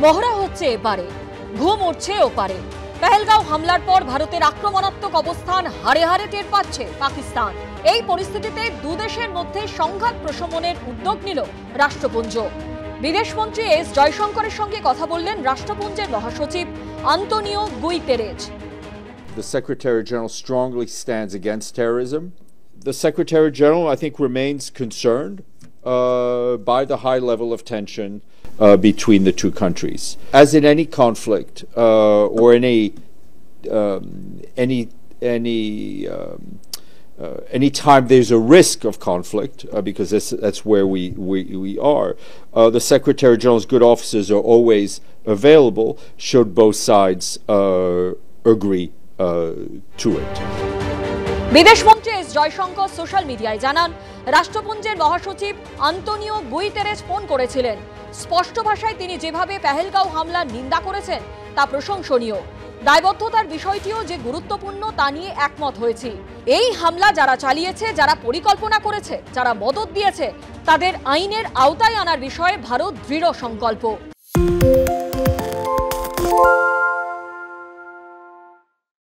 মহড়া হচ্ছে এপারে, ঘুম উঠছে ওপারে। পেহেলগাঁও হামলার পর ভারতের আক্রমণাত্মক অবস্থান হাড়ে হাড়ে টের পাচ্ছে পাকিস্তান। এই পরিস্থিতিতে দুদেশের মধ্যে সংঘাত প্রশমনের উদ্যোগ নিল রাষ্ট্রপুঞ্জ। বিদেশমন্ত্রী এস জয়শঙ্করের সঙ্গে কথা বললেন রাষ্ট্রপুঞ্জের মহাসচিব Antonio গুইতেরেজ। The Secretary General strongly stands against terrorism. The Secretary General, I think, remains concerned by the high level of tension between the two countries. As in any conflict or any time there's a risk of conflict, because that's where we are, the Secretary General's good officers are always available should both sides agree to it. বিদেশমন্ত্রী S Jaishankar social মিডিয়ায় জানান, রাষ্ট্রপুঞ্জের মহাসচিব Antonio গুইতেরেজ phone করেছিলেন। স্পষ্ট ভাষায় তিনি যেভাবে পেহেলগাঁও হামলার নিন্দা করেছেন তা প্রশংসনীয়। দায়বদ্ধতার বিষয়টিও যে গুরুত্বপূর্ণ তা নিয়ে একমত হয়েছি। এই হামলা যারা চালিয়েছে, যারা পরিকল্পনা করেছে, যারা মদদ দিয়েছে, তাদের আইনের আওতায় আনার বিষয়ে ভারত দৃঢ় সংকল্প।